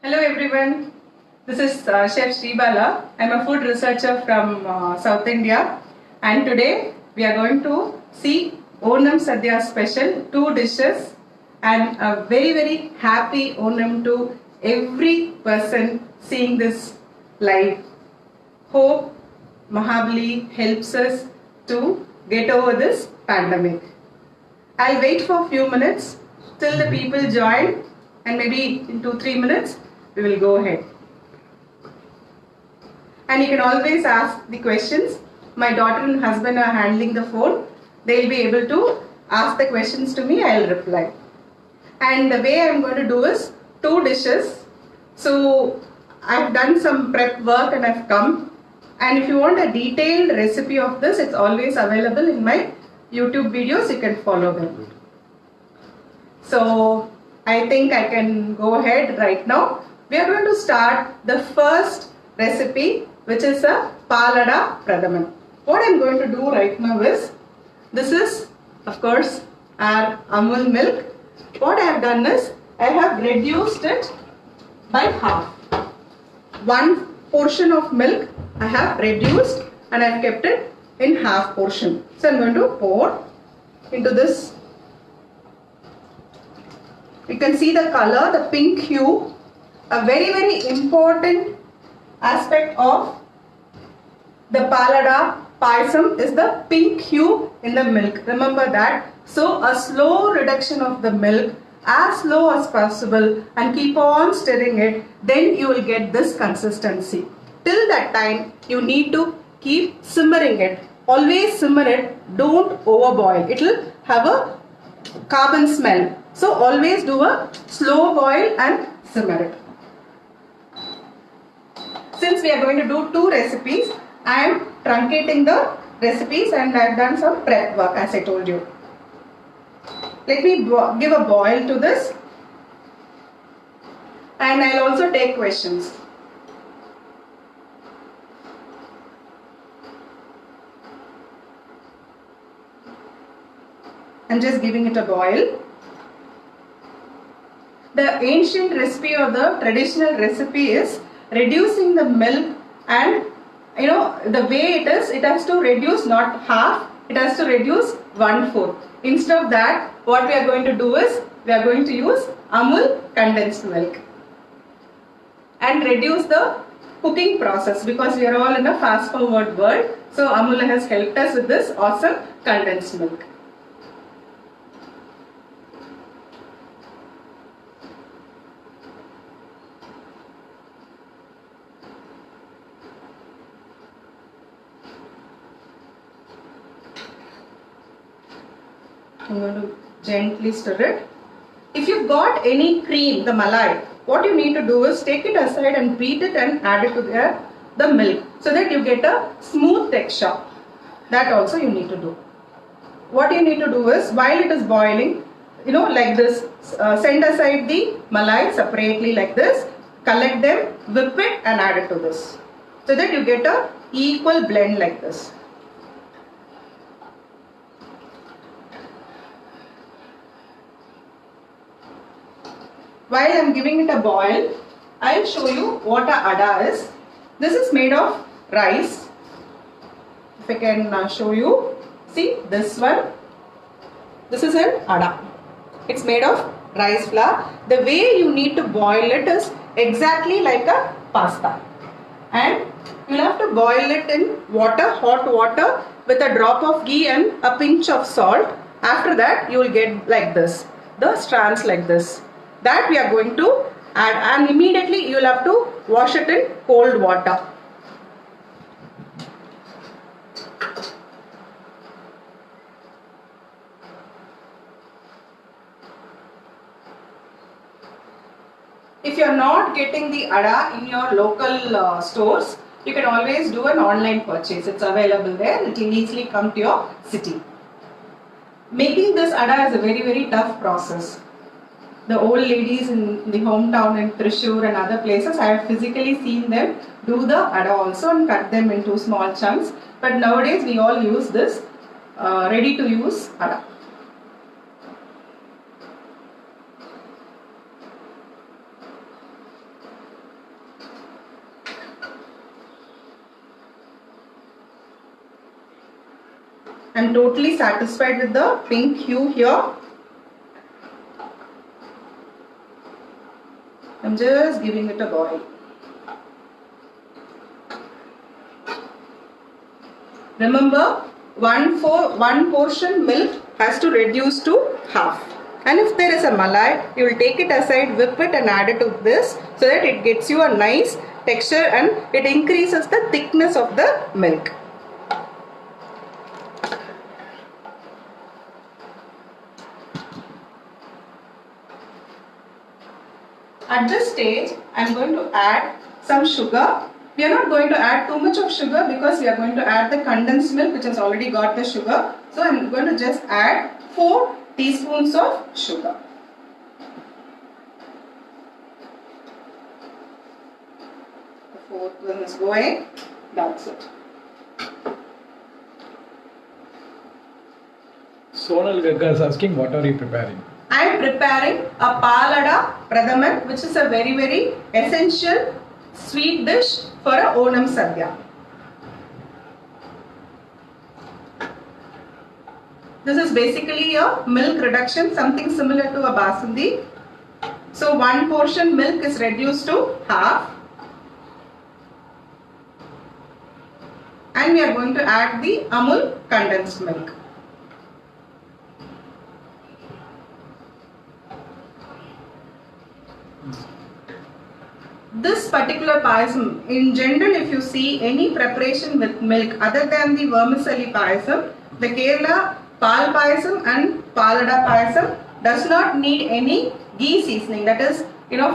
Hello everyone, this is Chef Sribala. I am a food researcher from South India, and today we are going to see Onam Sadhya special, two dishes, and a very happy Onam to every person seeing this live. Hope Mahabali helps us to get over this pandemic. I'll wait for a few minutes till the people join, and maybe in 2-3 minutes we will go ahead. And you can always ask the questions. My daughter and husband are handling the phone. They'll be able to ask the questions to me, I'll reply. And the way I'm going to do is two dishes. So I've done some prep work and I've come. And if you want a detailed recipe of this, it's always available in my YouTube videos. You can follow them. So I think I can go ahead right now. We are going to start the first recipe, which is a Palada Pradaman. What I am going to do right now is, this is of course our Amul milk. What I have done is, I have reduced it by half. One portion of milk I have reduced and I have kept it in half portion. So I am going to pour into this. You can see the color, the pink hue. A very important aspect of the Palada Payasam is the pink hue in the milk. Remember that. So a slow reduction of the milk, as slow as possible, and keep on stirring it, then you will get this consistency. Till that time you need to keep simmering it. Always simmer it, don't overboil. It will have a carbon smell. So always do a slow boil and simmer it. Since we are going to do two recipes, I am truncating the recipes and I have done some prep work as I told you. Let me give a boil to this, and I will also take questions. I am just giving it a boil. The ancient recipe or the traditional recipe is reducing the milk, and the way it has to reduce not half, it has to reduce 1/4. Instead of that, what we are going to do is, we are going to use Amul condensed milk and reduce the cooking process, because we are all in a fast forward world. So Amul has helped us with this awesome condensed milk. I'm going to gently stir it. If you've got any cream, the malai, what you need to do is take it aside and beat it and add it to the milk, so that you get a smooth texture. That also you need to do. What you need to do is, while it is boiling, like this, send aside the malai separately like this, collect them, whip it and add it to this, so that you get a equal blend like this. While I am giving it a boil, I will show you what a ada is. This is made of rice. If I can show you, see this one. This is an ada. It's made of rice flour. The way you need to boil it is exactly like a pasta. And you will have to boil it in water, hot water, with a drop of ghee and a pinch of salt. After that, you will get like this, the strands like this. That we are going to add, and immediately you will have to wash it in cold water. If you are not getting the ada in your local stores, you can always do an online purchase. It's available there. It will easily come to your city. Making this ada is a very tough process. The old ladies in the hometown in Thrissur and other places, I have physically seen them do the ada also and cut them into small chunks. But nowadays we all use this ready to use ada. I'm totally satisfied with the pink hue here. I'm just giving it a boil. Remember, one portion milk has to reduce to half. And if there is a malai, you will take it aside, whip it and add it to this so that it gets you a nice texture and it increases the thickness of the milk. At this stage, I am going to add some sugar. We are not going to add too much of sugar because we are going to add the condensed milk which has already got the sugar. So I am going to just add 4 teaspoons of sugar. The fourth one is going. That's it. Sonal Garga is asking, what are you preparing? I am preparing a Palada Pradaman, which is a very essential sweet dish for a Onam Sadhya. This is basically a milk reduction, something similar to a Basundi. So 1 portion milk is reduced to half. And we are going to add the Amul condensed milk. This particular payasam, in general, if you see any preparation with milk other than the vermicelli payasam, the Kerala pal payasam and palada payasam does not need any ghee seasoning. That is,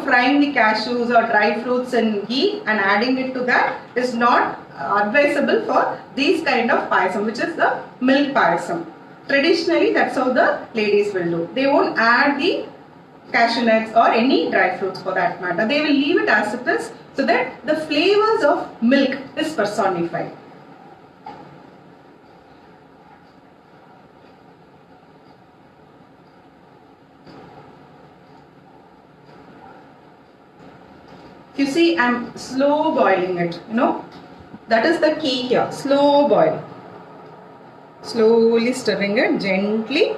frying the cashews or dry fruits in ghee and adding it to that is not advisable for these kind of payasam, which is the milk payasam. Traditionally, that's how the ladies will do. They won't add the cashew nuts or any dry fruits for that matter. They will leave it as it is so that the flavors of milk is personified. You see, I'm slow boiling it, That is the key here. Slow boil. Slowly stirring it gently.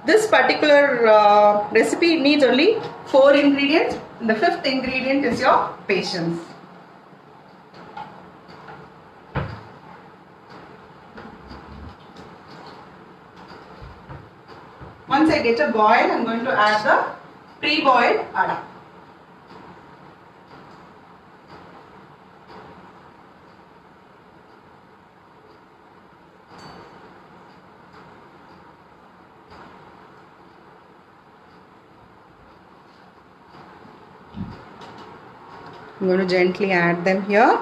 This particular recipe needs only 4 ingredients. The 5th ingredient is your patience. Once I get a boil, I am going to add the pre-boiled ada. I'm going to gently add them here.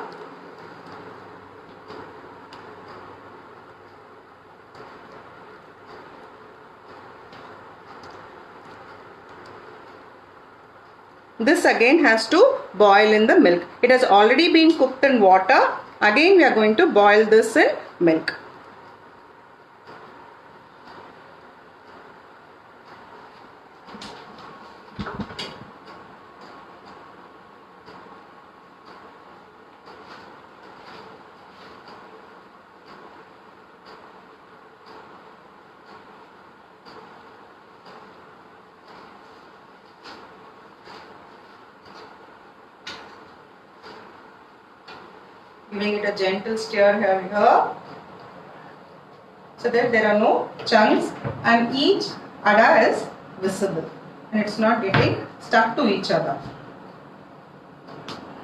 This again has to boil in the milk. It has already been cooked in water. Again we are going to boil this in milk. Giving it a gentle stir here so that there are no chunks and each ada is visible and it's not getting stuck to each other.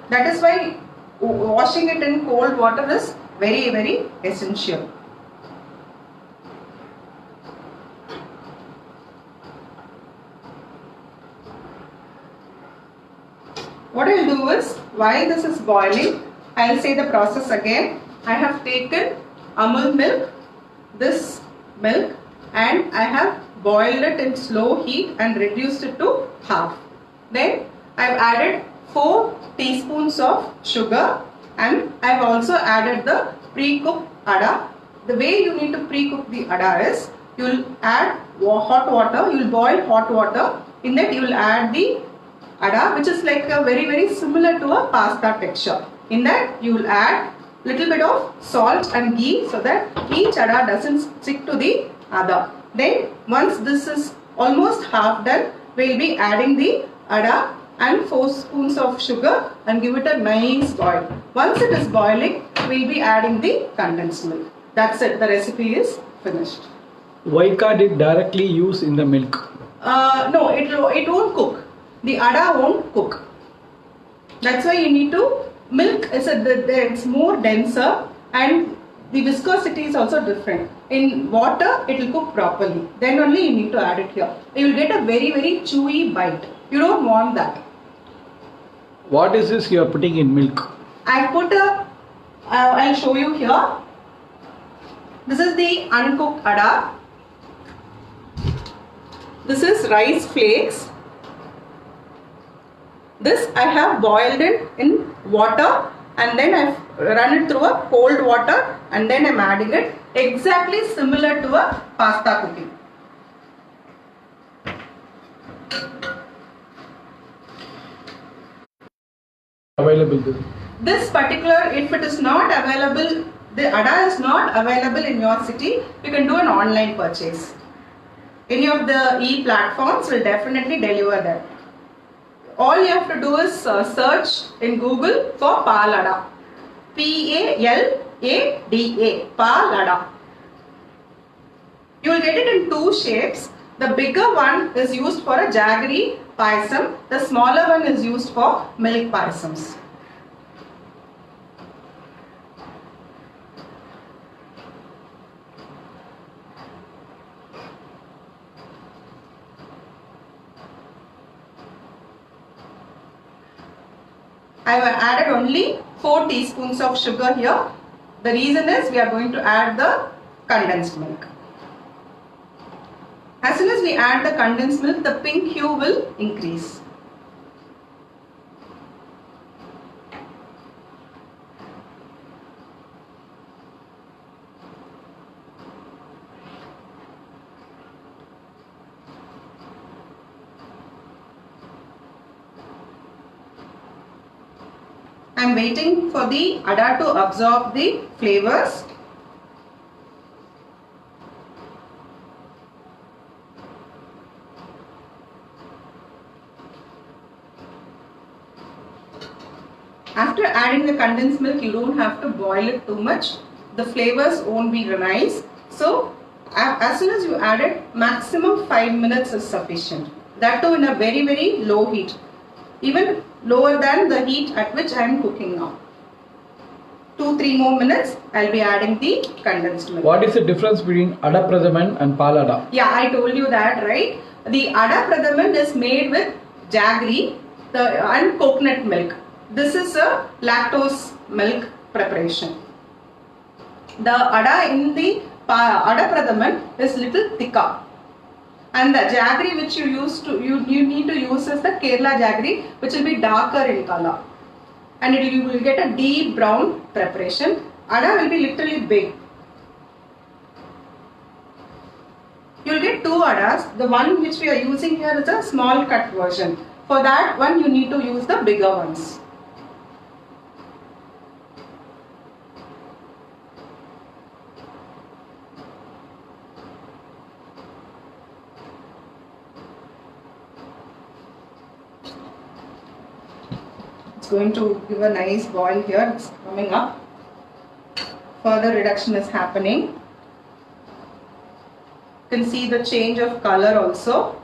That is why washing it in cold water is very essential. What I will do is, while this is boiling, I will say the process again. I have taken Amul milk, this milk, and I have boiled it in slow heat and reduced it to half. Then I have added 4 teaspoons of sugar and I have also added the pre-cooked ada. The way you need to pre-cook the ada is, you will add hot water, you will boil hot water. In that you will add the ada, which is like a very similar to a pasta texture. In that you will add little bit of salt and ghee so that each ada doesn't stick to the other. Then once this is almost half done, we'll be adding the ada and 4 spoons of sugar and give it a nice boil. Once it is boiling, we'll be adding the condensed milk. That's it. The recipe is finished. Why can't it directly use in the milk? No, it won't cook. The ada won't cook. That's why you need to, milk is it's more denser and the viscosity is also different. In water, it will cook properly. Then only you need to add it here. You will get a very, very chewy bite. You don't want that. What is this you are putting in milk? I put I'll show you here. This is the uncooked ada. This is rice flakes. This I have boiled it in water and then I've run it through a cold water and then I'm adding it, exactly similar to a pasta cooking. Available. This particular, if it is not available, the ada is not available in your city, you can do an online purchase. Any of the e-platforms will definitely deliver that. All you have to do is search in Google for Palada. Palada. Palada. You will get it in 2 shapes. The bigger one is used for a jaggery payasam. The smaller one is used for milk payasams. I have added only 4 teaspoons of sugar here. The reason is we are going to add the condensed milk. As soon as we add the condensed milk, the pink hue will increase. I am waiting for the ada to absorb the flavors. After adding the condensed milk, you don't have to boil it too much. The flavors won't be nice. So, as soon as you add it, maximum 5 minutes is sufficient. That too in a very, very low heat. Even lower than the heat at which I am cooking now. 2-3 more minutes, I will be adding the condensed milk. What is the difference between ada pradaman and palada? Yeah, I told you that, right? The ada pradaman is made with jaggery and coconut milk. This is a lactose milk preparation. The ada in the ada pradaman is little thicker. And the jaggery which you need to use is the Kerala jaggery, which will be darker in color. And you will get a deep brown preparation. Ada will be literally big. You will get 2 adas. The one which we are using here is a small cut version. For that one you need to use the bigger ones. It's going to give a nice boil here. It's coming up. Further reduction is happening. You can see the change of color also.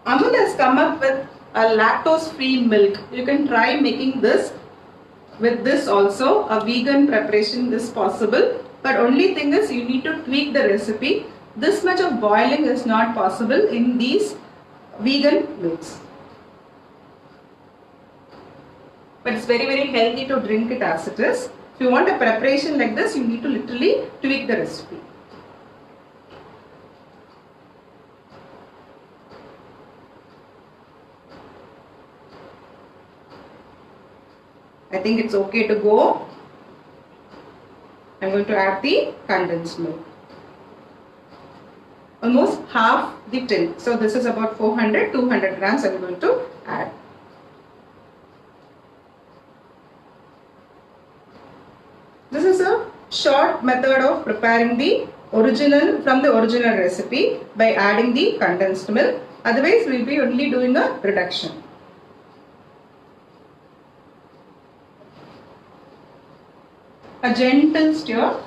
Amul has come up with a lactose-free milk. You can try making this. With this also, a vegan preparation is possible. But only thing is you need to tweak the recipe. This much of boiling is not possible in these vegan milks. But it's very, very healthy to drink it as it is. If you want a preparation like this, you need to literally tweak the recipe. I think it's okay to go. I'm going to add the condensed milk. almost half the tin. So this is about 400, 200 grams I'm going to add. This is a short method of preparing the original recipe by adding the condensed milk. Otherwise, we will be only doing a reduction. A gentle stir.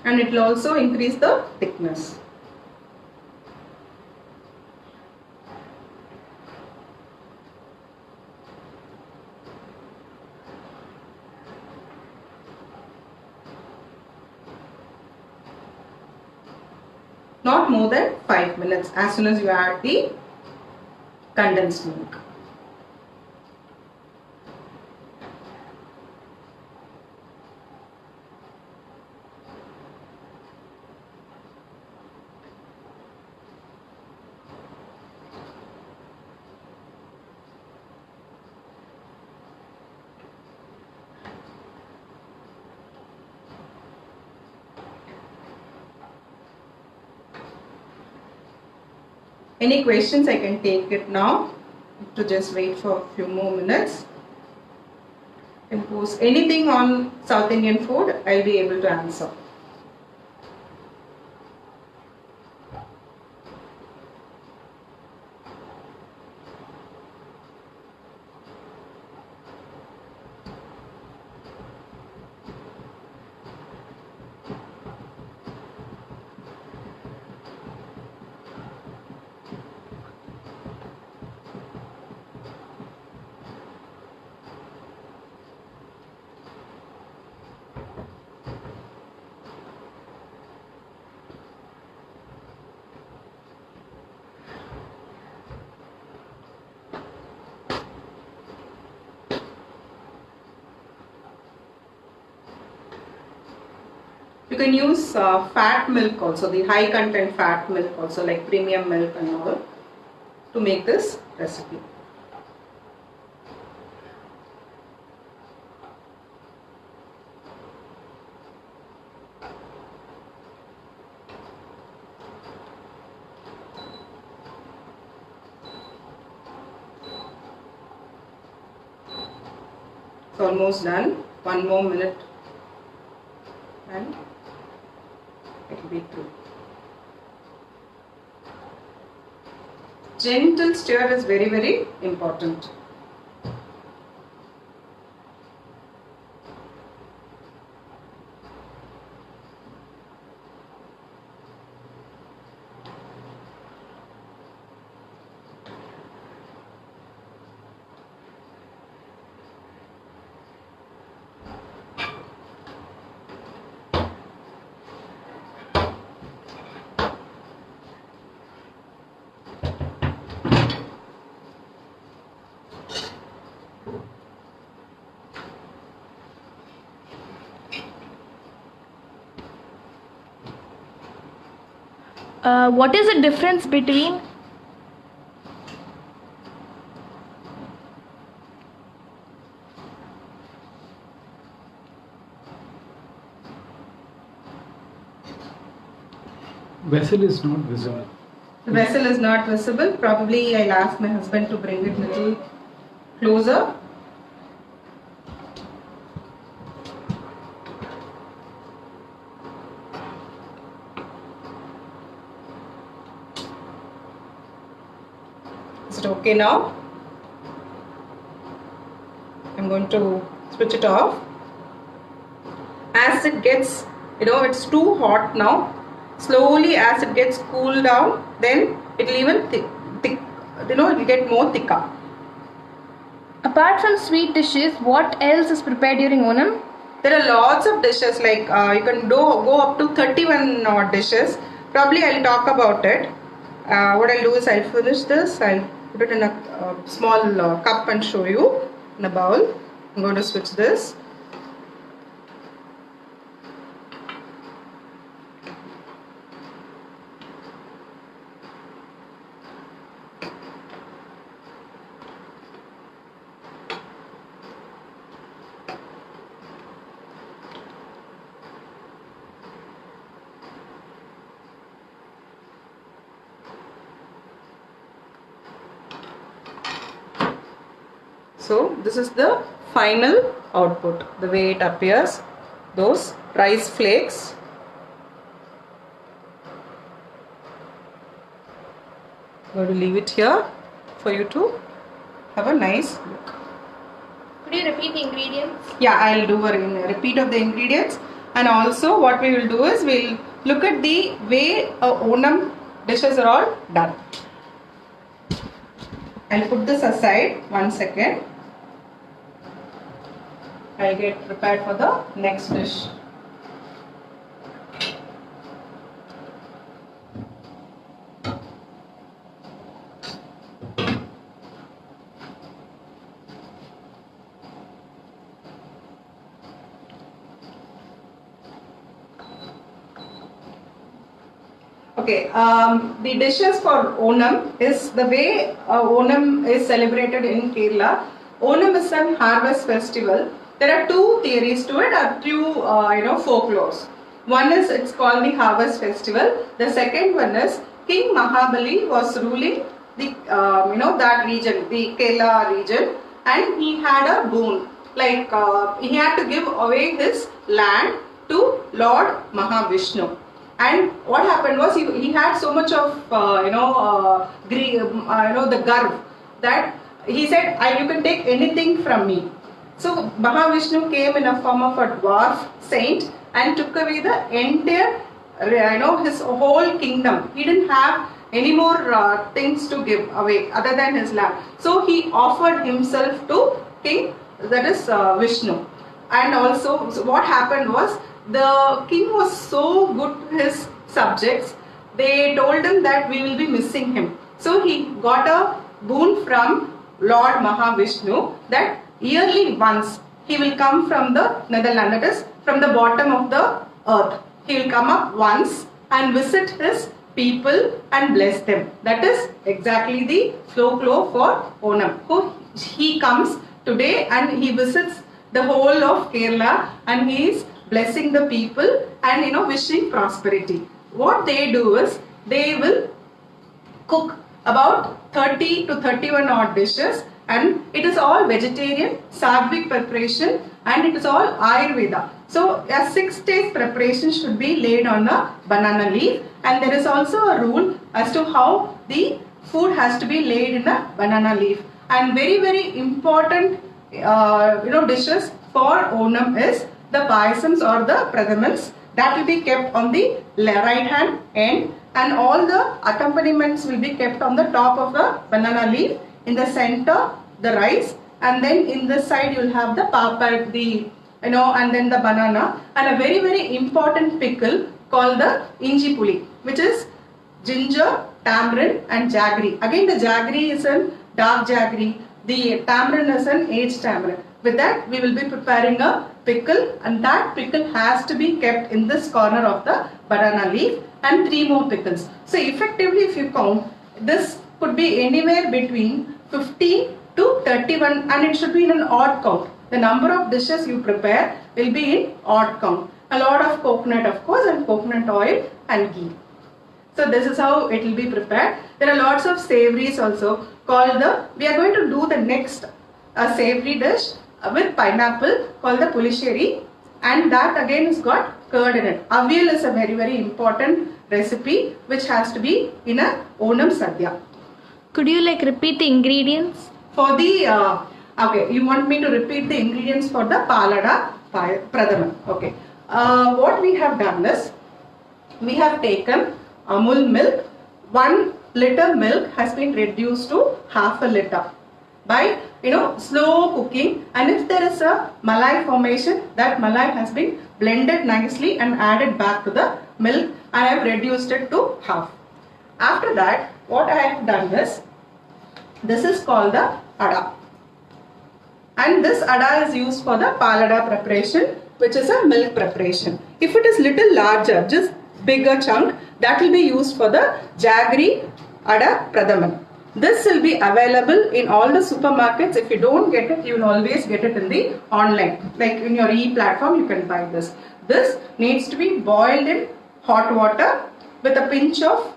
And it will also increase the thickness. Not more than 5 minutes as soon as you add the condensed milk. Any questions, I can take it now. To just wait for a few more minutes. You can post anything on South Indian food, I'll be able to answer. You can use fat milk also, the high content fat milk also, like premium milk and all, to make this recipe. It's almost done. 1 more minute and it will be through. Gentle stir is very, very important. What is the difference between Vessel is not visible. The vessel is not visible. Probably I'll ask my husband to bring it a little closer. Is it okay now? I'm going to switch it off. As it gets, it's too hot now. Slowly, as it gets cooled down, then it will even thick, it will get more thicker. apart from sweet dishes, what else is prepared during Onam? There are lots of dishes, like you can go up to 31 odd dishes. Probably I'll talk about it. What I'll do is I'll finish this. I'll put it in a small cup and show you in a bowl. I'm going to switch this. So this is the final output, the way it appears, those rice flakes. I'm going to leave it here for you to have a nice look. Could you repeat the ingredients? Yeah, I'll do a repeat of the ingredients, and also what we will do is we'll look at the way Onam dishes are all done. I'll put this aside 1 second. I'll get prepared for the next dish. Okay, the dishes for Onam is the way Onam is celebrated in Kerala. Onam is an harvest festival. There are two theories to it, or two folklores. One is it's called the harvest festival. The second one is King Mahabali was ruling the that region, the Kerala region, and he had a boon. Like he had to give away his land to Lord Mahavishnu. And what happened was he had so much of the garv that he said, you can take anything from me. So Mahavishnu came in a form of a dwarf saint and took away the entire his whole kingdom. He didn't have any more things to give away other than his land. So he offered himself to King, that is Vishnu. And also what happened was, the king was so good to his subjects, they told him that we will be missing him. So he got a boon from Lord Mahavishnu that yearly once he will come from the Netherlands, that is from the bottom of the earth. He will come up once and visit his people and bless them. That is exactly the folklore for Onam. So he comes today and he visits the whole of Kerala and he is blessing the people and wishing prosperity. What they do is they will cook about 30 to 31 odd dishes, and it is all vegetarian, sattvic preparation, and it is all Ayurveda. So a 6 days preparation should be laid on a banana leaf, and there is also a rule as to how the food has to be laid in a banana leaf. And very, very important dishes for Onam is the payasams or the pradhamans that will be kept on the right hand end, and all the accompaniments will be kept on the top of the banana leaf. In the center the rice, and then in the side you will have the papad, and then the banana, and a very, very important pickle called the inji puli, which is ginger, tamarind and jaggery. Again the jaggery is a dark jaggery, the tamarind is an aged tamarind. With that we will be preparing a pickle, and that pickle has to be kept in this corner of the banana leaf, and 3 more pickles. So effectively if you count, this could be anywhere between 15 to 31, and it should be in an odd count. The number of dishes you prepare will be in odd count. A lot of coconut of course, and coconut oil and ghee. So this is how it will be prepared. There are lots of savories also called we are going to do the next savory dish with pineapple called the pulisheri, and that again has got curd in it. Avial is a very, very important recipe which has to be in a Onam Sadhya. Could you repeat the ingredients? For the, okay, you want me to repeat the ingredients for the Palada Pradhaman. Okay. What we have done is, we have taken Amul milk. 1 liter milk has been reduced to half a liter by slow cooking, and if there is a malai formation, that malai has been blended nicely and added back to the milk, and I have reduced it to half. After that, what I have done is, this is called the ada, and this ada is used for the palada preparation, which is a milk preparation. If it is little larger, just bigger chunk, that will be used for the jaggery ada pradhaman. This will be available in all the supermarkets. If you don't get it, you will always get it in the online, like in your e-platform you can buy this. This needs to be boiled in hot water with a pinch of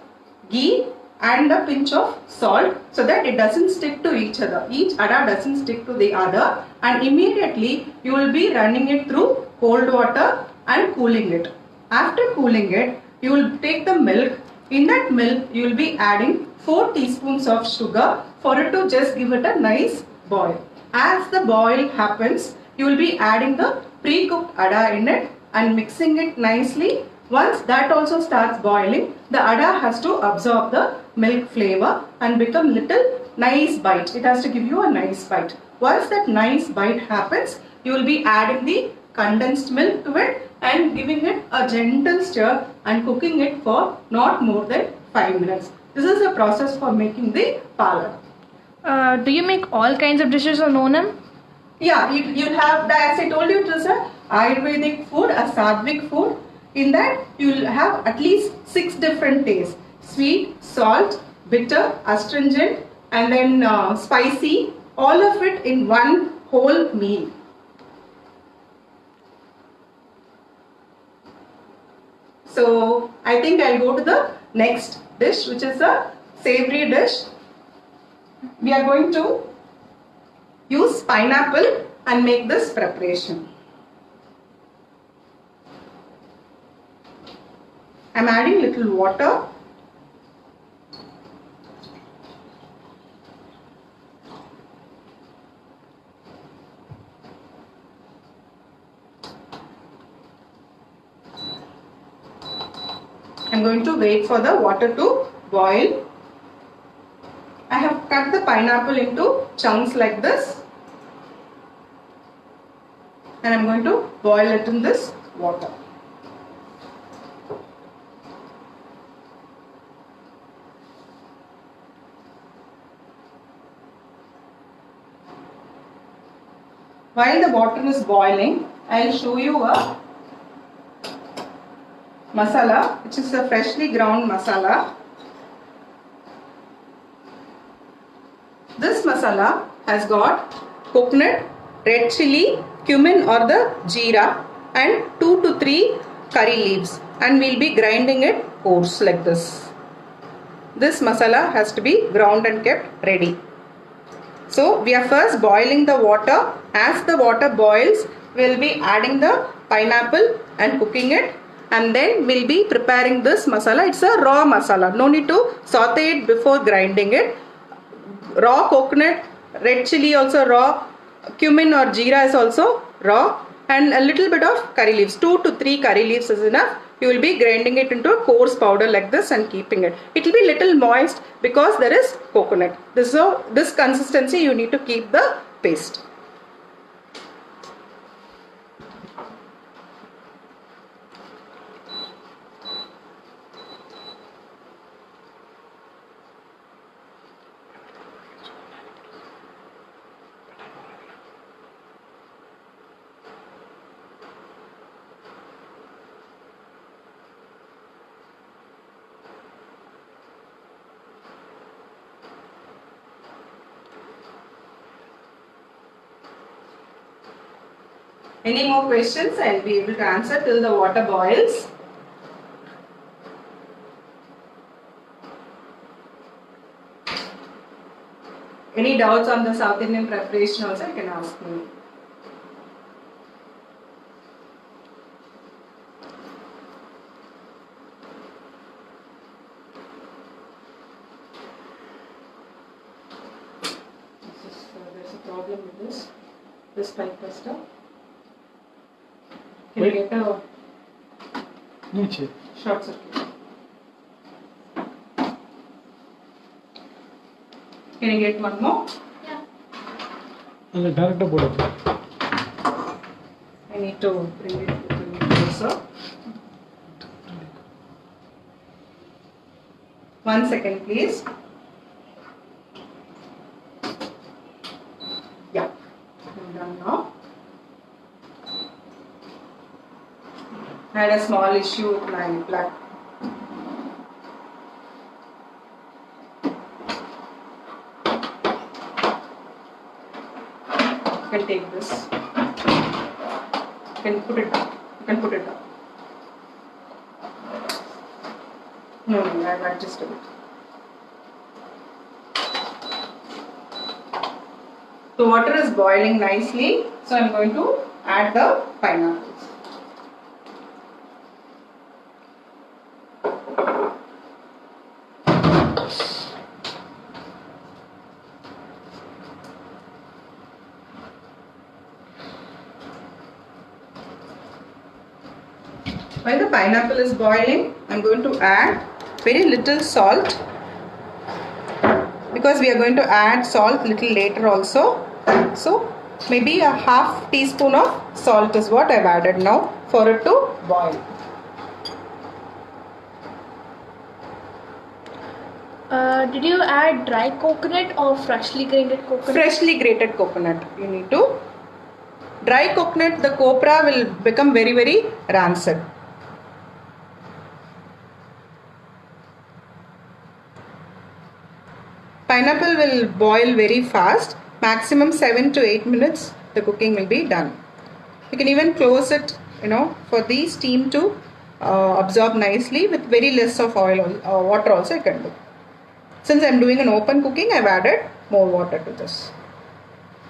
ghee and a pinch of salt so that it doesn't stick to each other. Each ada doesn't stick to the other, and immediately you will be running it through cold water and cooling it. After cooling it, you will take the milk. In that milk, you will be adding 4 teaspoons of sugar for it to just give it a nice boil. As the boil happens, you will be adding the pre-cooked ada in it and mixing it nicely. Once that also starts boiling, the ada has to absorb the milk flavor and become little nice bite. It has to give you a nice bite. Once that nice bite happens, you will be adding the condensed milk to it and giving it a gentle stir and cooking it for not more than 5 minutes. This is the process for making the palak. Do you make all kinds of dishes on Onam? Yeah, you'll have, as I told you, it is a Ayurvedic food, a Sattvic food. In that, you will have at least 6 different tastes. Sweet, salt, bitter, astringent, and then spicy. All of it in one whole meal. So, I think I'll go to the next dish, which is a savory dish. We are going to use pineapple and make this preparation. I am adding little water. I am going to wait for the water to boil. I have cut the pineapple into chunks like this, and I am going to boil it in this water. While the water is boiling, I will show you a masala, which is a freshly ground masala. This masala has got coconut, red chili, cumin or the jeera, and 2 to 3 curry leaves, and we will be grinding it coarse like this. This masala has to be ground and kept ready. So we are first boiling the water. As the water boils, we will be adding the pineapple and cooking it, and then we will be preparing this masala. It's a raw masala. No need to saute it before grinding it. Raw coconut, red chili also raw, cumin or jeera is also raw, and a little bit of curry leaves. 2 to 3 curry leaves is enough. You will be grinding it into a coarse powder like this and keeping it. It will be little moist because there is coconut. This consistency you need to keep the paste. Any more questions? I will be able to answer till the water boils. Any doubts on the South Indian preparation also you can ask me. There's a problem with this pipe tester. Can you get a Niche. short circuit? Can you get one more? Yeah. And direct put I need to bring it a little closer. 1 second, please. Yeah, I'm done now. I had a small issue with my plug. You can take this. You can put it down. You can put it down. No, I've adjusted it. The water is boiling nicely, so I am going to add the pineapples. While the pineapple is boiling, I am going to add very little salt, because we are going to add salt little later also. So maybe a half teaspoon of salt is what I have added now for it to boil. Did you add dry coconut or freshly grated coconut? Freshly grated coconut you need to. Dry coconut, the copra will become very, very rancid. Pineapple will boil very fast. Maximum 7 to 8 minutes the cooking will be done. You can even close it, for the steam to absorb nicely with very less of oil or water also you can do. Since I am doing an open cooking, I have added more water to this.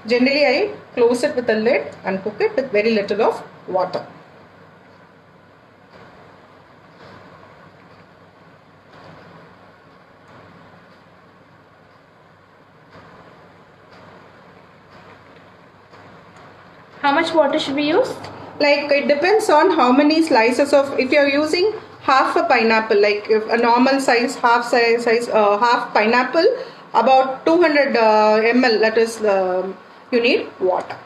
Generally, I close it with a lid and cook it with very little of water. How much water should we use? Like, it depends on how many slices of, if you are using half a pineapple, like if a normal size, half pineapple, about 200 ml, that is, you need water.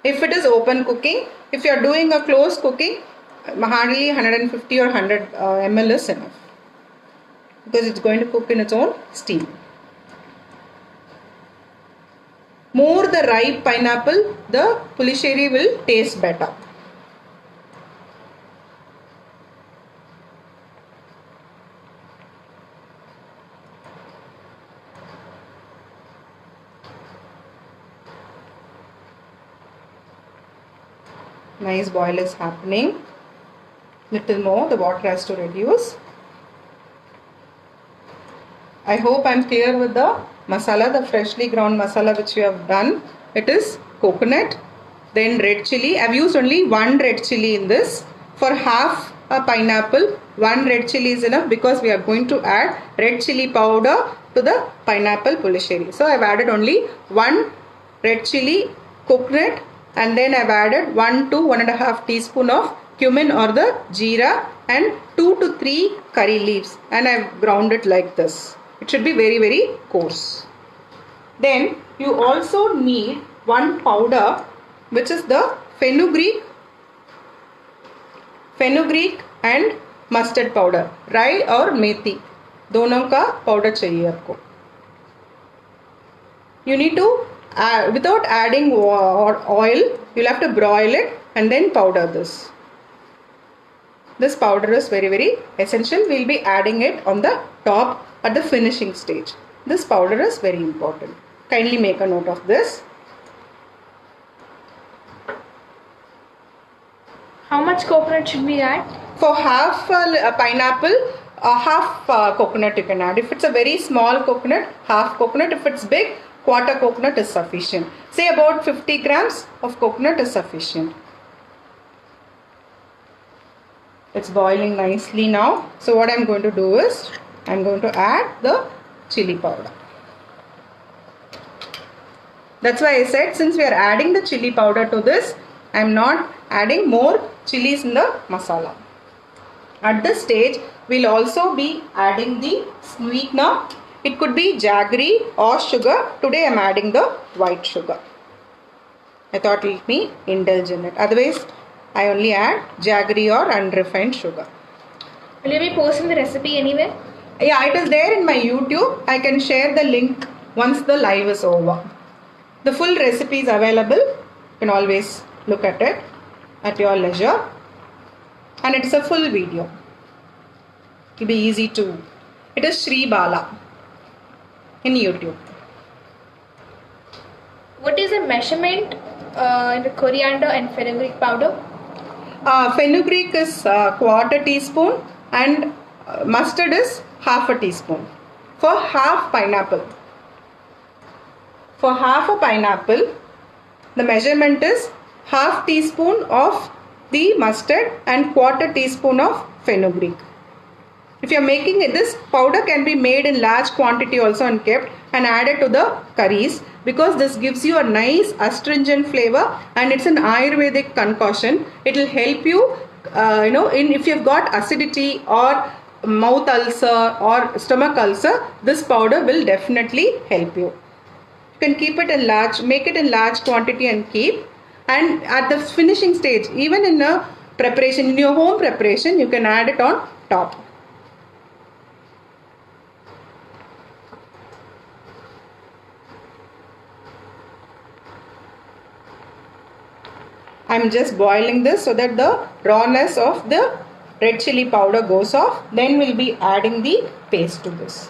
If it is open cooking, if you are doing a closed cooking, hardly 150 or 100 ml is enough, because it's going to cook in its own steam. More the ripe pineapple, the pulishery will taste better. Nice boil is happening. Little more, the water has to reduce. I hope I am clear with the masala, the freshly ground masala which we have done. It is coconut, then red chili. I have used only one red chili in this. For half a pineapple, one red chili is enough, because we are going to add red chili powder to the pineapple pulishery. So I have added only one red chili, coconut, and then I have added 1 to 1.5 teaspoon of cumin or the jeera and 2 to 3 curry leaves, and I have ground it like this. It should be very, very coarse. Then you also need one powder, which is the fenugreek and mustard powder. Rye और मेथी दोनों का powder चाहिए आपको. You need to without adding oil, you'll have to broil it and then powder this. This powder is very, very essential. We'll be adding it on the top at the finishing stage. This powder is very important. Kindly make a note of this. How much coconut should we add? For half a pineapple, half coconut you can add. If it's a very small coconut, half coconut. If it's big, quarter coconut is sufficient. Say about 50 grams of coconut is sufficient. It's boiling nicely now. So what I'm going to do is, I'm going to add the chili powder. That's why I said, since we are adding the chili powder to this, I'm not adding more chilies in the masala. At this stage, we'll also be adding the sweetener. It could be jaggery or sugar. Today I'm adding the white sugar. I thought let me indulge in it. Otherwise, I only add jaggery or unrefined sugar. Will you be posting the recipe anywhere? Yeah, it is there in my YouTube. I can share the link once the live is over. The full recipe is available. You can always look at it at your leisure. And it's a full video. It will be easy to. It is Sri Bala in YouTube. What is the measurement in the coriander and fenugreek powder? Fenugreek is quarter teaspoon and mustard is half a teaspoon. for half pineapple. For half a pineapple, the measurement is half teaspoon of the mustard and quarter teaspoon of fenugreek. If you are making it, this powder can be made in large quantity also and kept and added to the curries, because this gives you a nice astringent flavor and it's an Ayurvedic concoction. It will help you, if you've got acidity or mouth ulcer or stomach ulcer, this powder will definitely help you. You can keep it in make it in large quantity and keep. And at the finishing stage, even in a preparation, in your home preparation, you can add it on top. I'm just boiling this so that the rawness of the red chili powder goes off. Then we'll be adding the paste to this.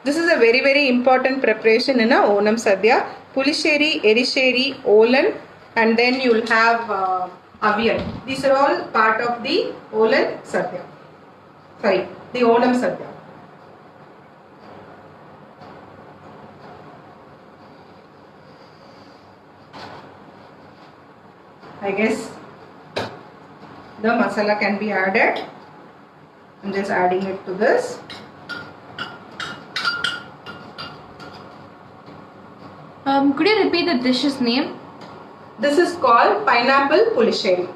This is a very, very important preparation in a Onam Sadhya. Pulisheri, Erisheri, Olan, and then you'll have Aviyan. These are all part of the Olan Sadhya. Sorry, the Onam Sadhya. I guess the masala can be added. I'm just adding it to this. Could you repeat the dish's name? This is called pineapple pulisheri.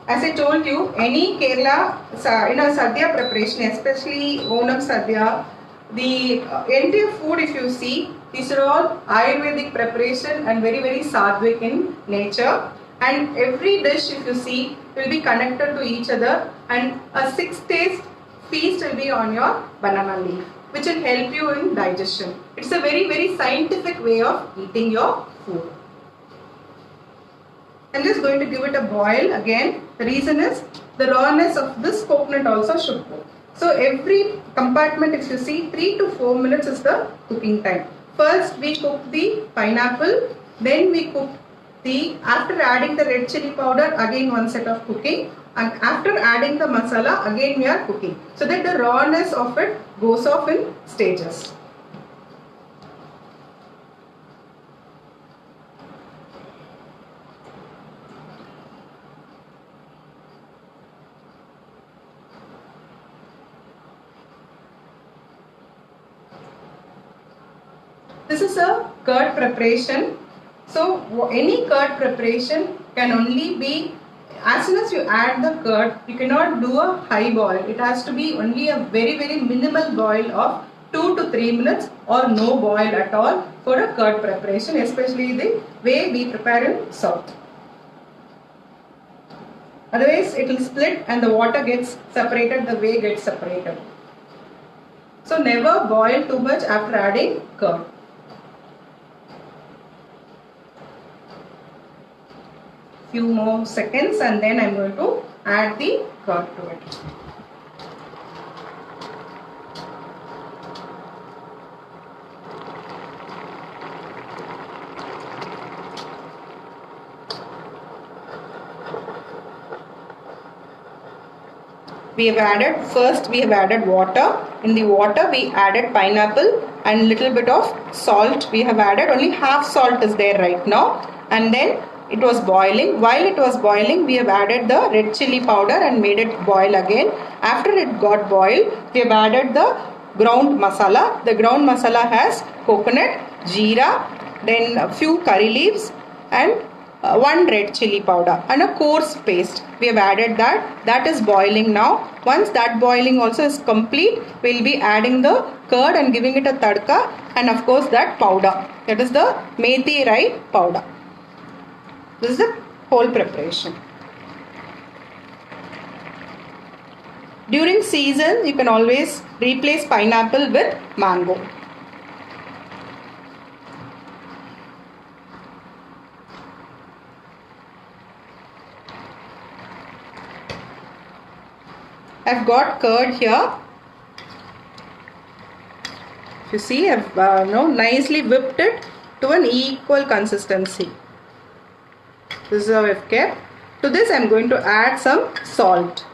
As I told you, any Kerala in a Sadhya preparation, especially Onam Sadhya, the entire food, if you see, these are all Ayurvedic preparation and very, very Sadhvik in nature. And every dish, if you see, will be connected to each other, and a 6-day feast will be on your banana leaf, which will help you in digestion. It's a very, very scientific way of eating your food. I'm just going to give it a boil again. The reason is the rawness of this coconut also should go. So every compartment, if you see, 3 to 4 minutes is the cooking time. First we cook the pineapple, then we cook after adding the red chili powder, again one set of cooking, and after adding the masala, again we are cooking, so that the rawness of it goes off in stages. This is a curd preparation. So any curd preparation can only be, as soon as you add the curd, you cannot do a high boil. It has to be only a very, very minimal boil of 2 to 3 minutes or no boil at all for a curd preparation, especially the way we prepare in South. Otherwise it will split and the water gets separated, the whey gets separated. So never boil too much after adding curd. Few more seconds and then I'm going to add the curd to it. We have added water. In the water we added pineapple and little bit of salt. We have added, only half salt is there right now, and then it was boiling. While it was boiling, we have added the red chili powder and made it boil again. After it got boiled, we have added the ground masala. The ground masala has coconut, jeera, then a few curry leaves and 1 red chili powder and a coarse paste. We have added that. That is boiling now. Once that boiling also is complete, we will be adding the curd and giving it a tadka, and of course that powder. That is the methi rai powder. This is the whole preparation. During season, you can always replace pineapple with mango. I've got curd here. If you see, I've nicely whipped it to an equal consistency. This is how I've kept. To this I'm going to add some salt.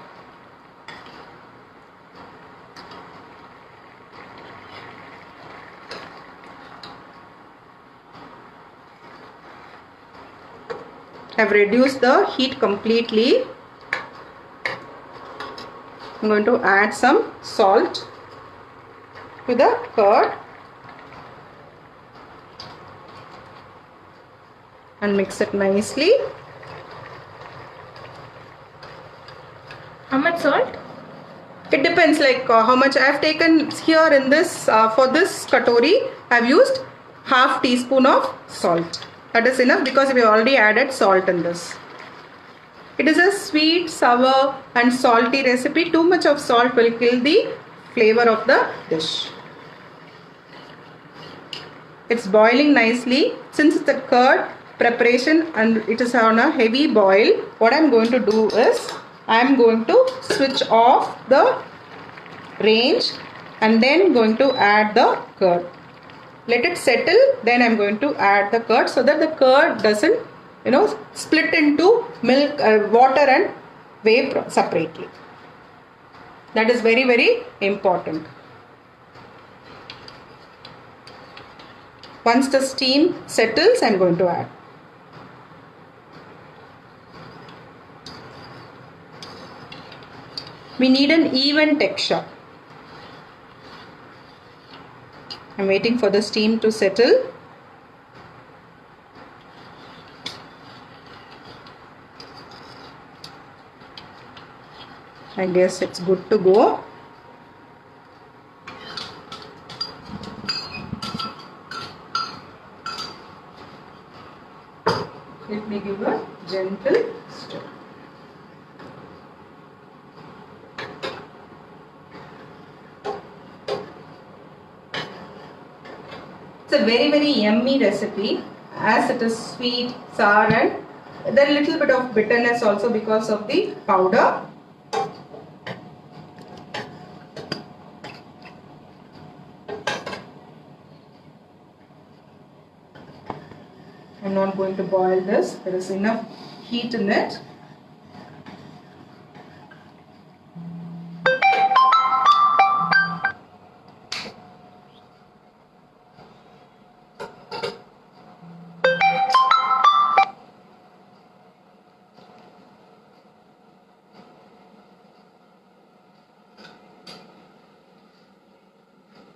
I've reduced the heat completely. I'm going to add some salt to the curd and mix it nicely. How much salt? It depends, like how much I've taken here in this. For this katori, I've used half teaspoon of salt. That is enough because we already added salt in this. It is a sweet, sour and salty recipe. Too much of salt will kill the flavor of the dish. It's boiling nicely. Since it's the curd preparation and it is on a heavy boil, what I'm going to do is I'm going to switch off the range and then going to add the curd. Let it settle, then I'm going to add the curd so that the curd doesn't split into milk, water and whey separately. That is very, very important. Once the steam settles, I'm going to add. We need an even texture. I'm waiting for the steam to settle. I guess it's good to go. Let me give a gentle stir. It's a very, very yummy recipe as it is sweet, sour and there is a little bit of bitterness also because of the powder. I'm not going to boil this. There is enough heat in it.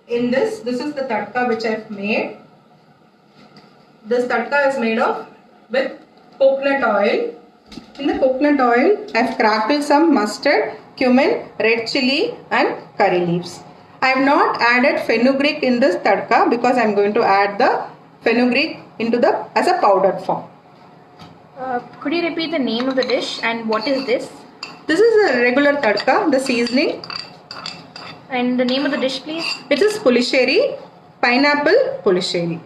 In this is the tadka which I've made. This tadka is made of with coconut oil. In the coconut oil, I've crackled some mustard, cumin, red chili and curry leaves. I have not added fenugreek in this tadka because I am going to add the fenugreek into as a powdered form. Could you repeat the name of the dish and what is this? This is a regular tadka, the seasoning. And the name of the dish, please? It is pulisheri, pineapple pulisheri.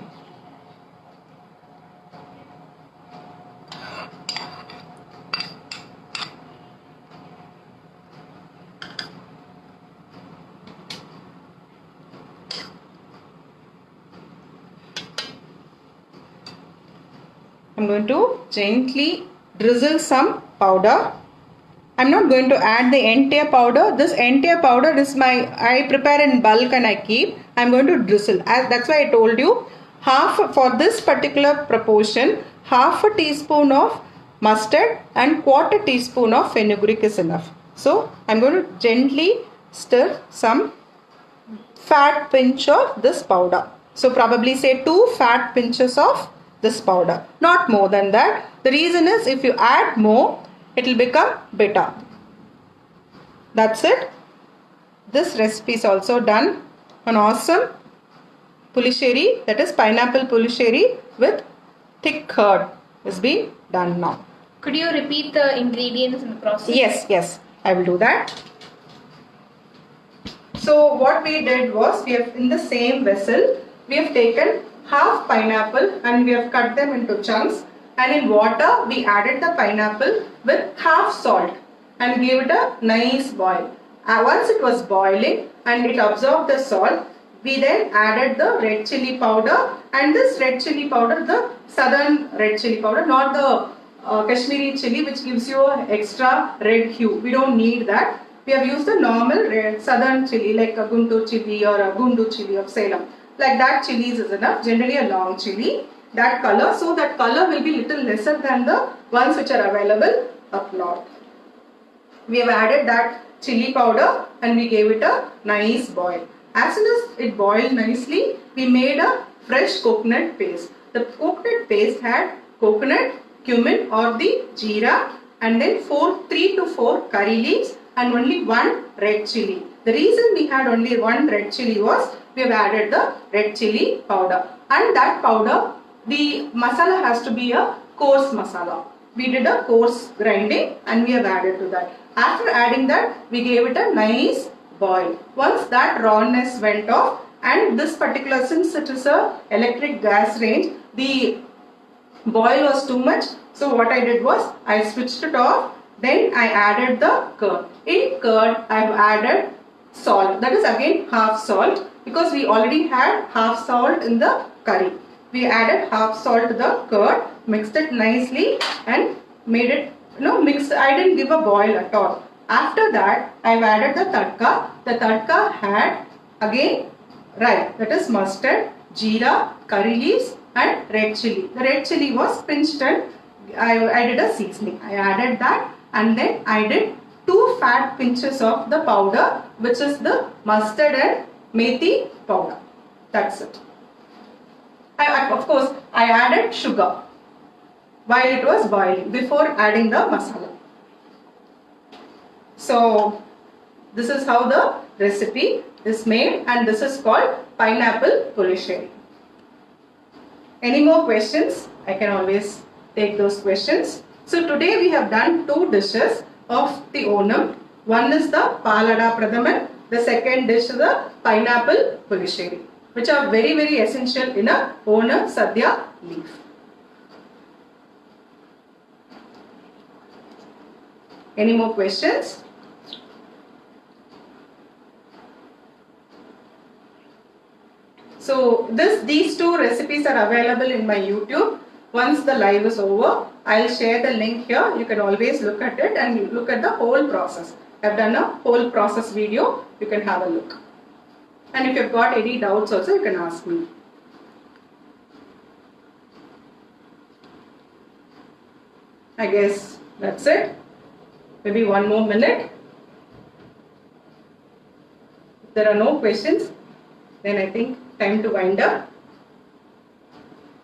I'm going to gently drizzle some powder. I'm not going to add the entire powder. This entire powder is I prepare in bulk and I keep. I'm going to drizzle. That's why I told you for this particular proportion, half a teaspoon of mustard and quarter teaspoon of fenugreek is enough. So I'm going to gently stir some fat pinch of this powder. So probably say 2 fat pinches of this powder, not more than that. The reason is if you add more, it will become bitter. That's it. This recipe is also done. An awesome pulisheri, that is pineapple pulisheri with thick curd is being done now. Could you repeat the ingredients in the process? Yes, I will do that. So what we did was, we have in the same vessel, we have taken half pineapple and we have cut them into chunks, and in water we added the pineapple with half salt and gave it a nice boil. once it was boiling and it absorbed the salt, we then added the red chili powder, and this red chili powder, the southern red chili powder, not the Kashmiri chili which gives you an extra red hue. We don't need that. We have used the normal red southern chili like a Guntur chili or a Gundu chili of Salem. Like that chilies is enough, generally a long chili. That color, so that color will be little lesser than the ones which are available up north. We have added that chili powder and we gave it a nice boil. As soon as it boiled nicely, we made a fresh coconut paste. The coconut paste had coconut, cumin or the jeera, and then 3 to 4 curry leaves and only 1 red chili. The reason we had only 1 red chili was we have added the red chili powder, and that powder, the masala has to be a coarse masala. We did a coarse grinding and we have added to that. After adding that, we gave it a nice boil. Once that rawness went off, and this particular, since it is a electric gas range, the boil was too much. So what I did was I switched it off. Then I added the curd. In curd, I have added salt. That is again half salt, because we already had half salt in the curry. We added half salt to the curd, mixed it nicely and made it, mixed. I didn't give a boil at all. After that, I've added the tadka. The tadka had again rye, that is mustard, jeera, curry leaves and red chili. The red chili was pinched and I did a seasoning. I added that, and then I did 2 fat pinches of the powder, which is the mustard and methi powder. That's it. Of course, I added sugar while it was boiling before adding the masala. So this is how the recipe is made, and this is called pineapple pulisheri. Any more questions? I can always take those questions. So today we have done 2 dishes of the Onam. One is the Palada Pradaman. The second dish is the pineapple pulisheri, which are very, very essential in a Onam Sadhya leaf. Any more questions? So these 2 recipes are available in my YouTube. Once the live is over, I'll share the link here. You can always look at it and look at the whole process. I've done a whole process video. You can have a look. And if you've got any doubts also, you can ask me. I guess that's it. Maybe 1 more minute. If there are no questions, then I think time to wind up.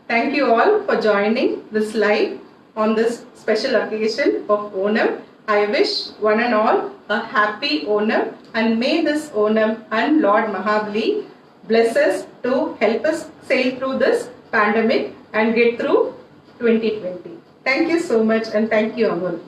Thank you all for joining this live on this special occasion of Onam. I wish one and all a happy Onam, and may this Onam and Lord Mahabali bless us to help us sail through this pandemic and get through 2020. Thank you so much, and thank you, Amul.